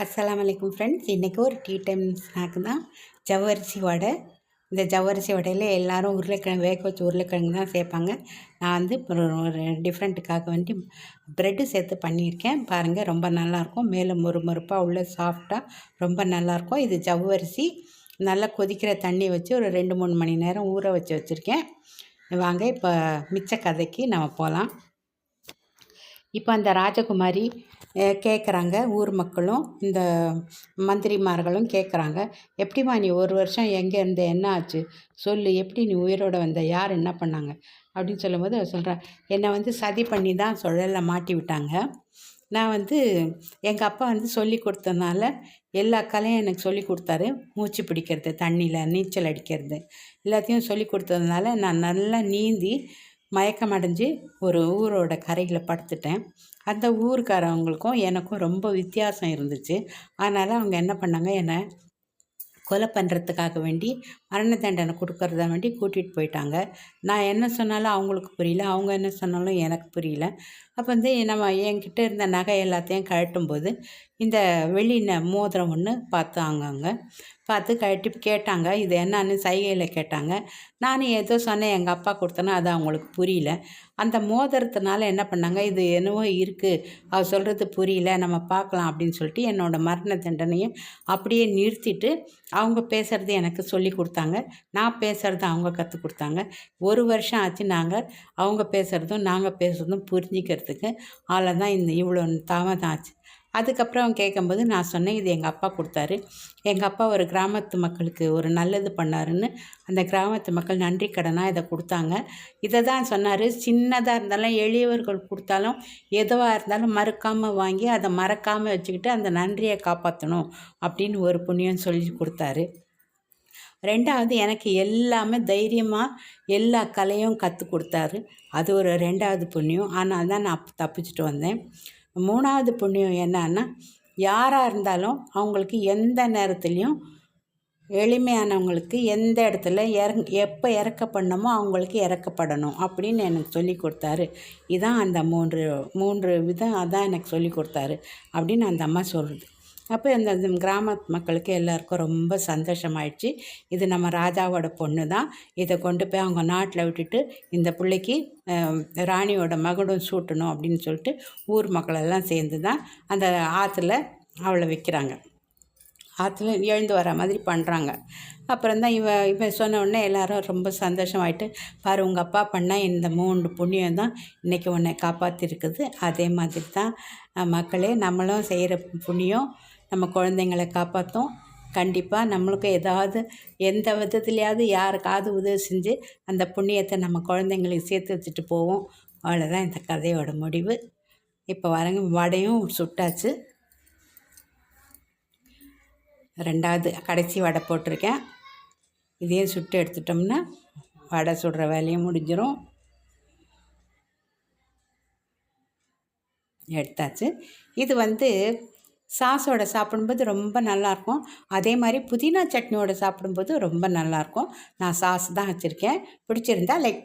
அஸ்ஸலாமு அலைக்கும் ஃப்ரெண்ட்ஸ். இன்றைக்கி ஒரு டீ டைம் ஸ்நாக்கு தான் ஜவ்வரிசி வடை. இந்த ஜவ்வரிசி வடையில் எல்லோரும் உருளைக்கிழங்கு வேக வச்சு உருளைக்கிழங்கு தான் சேர்ப்பாங்க. நான் வந்து ஒரு டிஃப்ரெண்ட்டுக்காக வேண்டி ப்ரெட்டு சேர்த்து பண்ணியிருக்கேன். பாருங்கள், ரொம்ப நல்லாயிருக்கும். மேலே மொறுமொறுப்பாக உள்ள சாஃப்டாக ரொம்ப நல்லாயிருக்கும். இது ஜவ்வரிசி நல்லா கொதிக்கிற தண்ணி வச்சு ஒரு 2-3 மணி நேரம் ஊற வச்சு வச்சுருக்கேன். வாங்க இப்போ மிச்ச கதைக்கு நம்ம போகலாம். இப்போ அந்த ராஜகுமாரி கேட்குறாங்க, ஊர் மக்களும் இந்த மந்திரிமார்களும் கேட்குறாங்க, எப்படிம்மா நீ ஒரு வருஷம் எங்கே இருந்த, என்ன ஆச்சு சொல்லு, எப்படி நீ உயிரோடு வந்த, யார் என்ன பண்ணாங்க அப்படின்னு சொல்லும்போது அவர் சொல்கிறேன், என்னை வந்து சதி பண்ணி தான் சுழலில் மாட்டி விட்டாங்க. நான் வந்து எங்கள் அப்பா வந்து சொல்லி கொடுத்ததுனால எல்லா கலையும் எனக்கு சொல்லி கொடுத்தாரு. மூச்சு பிடிக்கிறது, தண்ணியில் நீச்சல் அடிக்கிறது எல்லாத்தையும் சொல்லி கொடுத்ததுனால நான் நல்லா நீந்தி மயக்கம் அடைஞ்சு ஒரு ஊரோட கரையில் படுத்துட்டேன். அந்த ஊருக்காரவங்களுக்கும் எனக்கும் ரொம்ப வித்தியாசம் இருந்துச்சு. அதனால் அவங்க என்ன பண்ணாங்க, என்னை கொலை பண்ணுறதுக்காக வேண்டி மரண தண்டனை கொடுக்கறத வேண்டி கூட்டிகிட்டு போயிட்டாங்க. நான் என்ன சொன்னாலும் அவங்களுக்கு புரியல, அவங்க என்ன சொன்னாலும் எனக்கு புரியல. அப்போ வந்து நம்ம என்கிட்ட இருந்த நகை எல்லாத்தையும் கழட்டும்போது இந்த வெள்ளி மோதிரம் ஒன்று பார்த்தாங்க. பார்த்து கழட்டி கேட்டாங்க, இது என்னன்னு சைகையில் கேட்டாங்க. நானும் ஏதோ சொன்னேன், எங்கள் அப்பா கொடுத்தேன்னா அது அவங்களுக்கு புரியல. அந்த மோதிரத்தினால என்ன பண்ணாங்க, இது என்னவோ இருக்குது, அவர் சொல்கிறது புரியல, நம்ம பார்க்கலாம் அப்படின்னு சொல்லிட்டு என்னோடய மரண தண்டனையை அப்படியே நிறுத்திட்டு அவங்க பேசுகிறது எனக்கு சொல்லி கொடுத்தாங்க. நான் பேசுகிறது அவங்க கற்றுக் கொடுத்தாங்க. 1 வருஷம் ஆச்சு அவங்க பேசுகிறதும் நாங்கள் பேசுகிறதும் புரிஞ்சிக்கிறதுக்கு. அதில் தான் இவ்வளோ தாமதம் ஆச்சு. அதுக்கப்புறம் கேட்கும்போது நான் சொன்னேன், இது எங்கள் அப்பா கொடுத்தாரு. எங்கள் அப்பா ஒரு கிராமத்து மக்களுக்கு ஒரு நல்லது பண்ணாருன்னு அந்த கிராமத்து மக்கள் நன்றி கடனாக இதை கொடுத்தாங்க. இதை தான் சொன்னார், சின்னதாக இருந்தாலும் எளியவர்கள் கொடுத்தாலும் எதுவாக இருந்தாலும் மறுக்காமல் வாங்கி அதை மறக்காமல் வச்சுக்கிட்டு அந்த நன்றியை காப்பாற்றணும் அப்படின்னு ஒரு புண்ணியம் சொல்லி கொடுத்தாரு. 2வது எனக்கு எல்லாமே தைரியமாக எல்லா கலையும் கற்றுக் கொடுத்தாரு. அது ஒரு 2வது புண்ணியம். ஆனால் தான் நான் தப்பிச்சுட்டு வந்தேன். 3வது புண்ணியம் என்னன்னா, யாராக இருந்தாலும் அவங்களுக்கு எந்த நேரத்துலையும் எளிமையானவங்களுக்கு எந்த இடத்துல எப்போ இறக்கப்படணுமோ அவங்களுக்கு இறக்கப்படணும் அப்படின்னு எனக்கு சொல்லி கொடுத்தாரு. இதான் அந்த 3 விதம் அதான் எனக்கு சொல்லி கொடுத்தாரு அப்படின்னு அந்த அம்மா சொல்லுது. அப்போ இந்த கிராம மக்களுக்கு எல்லாருக்கும் ரொம்ப சந்தோஷமாயிடுச்சு. இது நம்ம ராஜாவோட பொண்ணு தான், இதை கொண்டு போய் அவங்க நாட்டில் விட்டுட்டு இந்த பிள்ளைக்கு ராணியோட மகுடம் சூட்டணும் அப்படின்னு சொல்லிட்டு ஊர் மக்களெல்லாம் சேர்ந்து தான் அந்த ஆற்றுல அவளை வைக்கிறாங்க. ஆற்றுல எழுந்து வர மாதிரி பண்ணுறாங்க. அப்புறம் தான் இவன் சொன்ன உடனே எல்லோரும் ரொம்ப சந்தோஷமாயிட்டு, பாரு உங்கள் அப்பா பண்ண இந்த 3 புண்ணியம் தான் இன்றைக்கி உன்னை காப்பாற்றிருக்குது. அதே மாதிரி தான் மக்களே நம்மளும் செய்கிற புண்ணியம் நம்ம குழந்தைங்களை காப்பாற்றும். கண்டிப்பாக நம்மளுக்கும் ஏதாவது எந்த விதத்துலையாவது யாருக்காவது உதவி செஞ்சு அந்த புண்ணியத்தை நம்ம குழந்தைங்களுக்கு சேர்த்து வச்சுட்டு போவோம். அவ்வளோதான் இந்த கதையோட முடிவு. இப்போ வரங்க, வடையும் சுட்டாச்சு. 2வது கடைசி வடை போட்டிருக்கேன். இதையும் சுட்டு எடுத்துட்டோம்னா வடை சுடுற வேலையும் முடிஞ்சிடும். எடுத்தாச்சு. இது வந்து சாஸோட சாப்பிடும்போது ரொம்ப நல்லாயிருக்கும். அதே மாதிரி புதினா சட்னியோட சாப்பிடும்போது ரொம்ப நல்லாயிருக்கும். நான் சாஸ் தான் வச்சுருக்கேன். பிடிச்சிருந்தா லைக் பண்ணுங்கள்.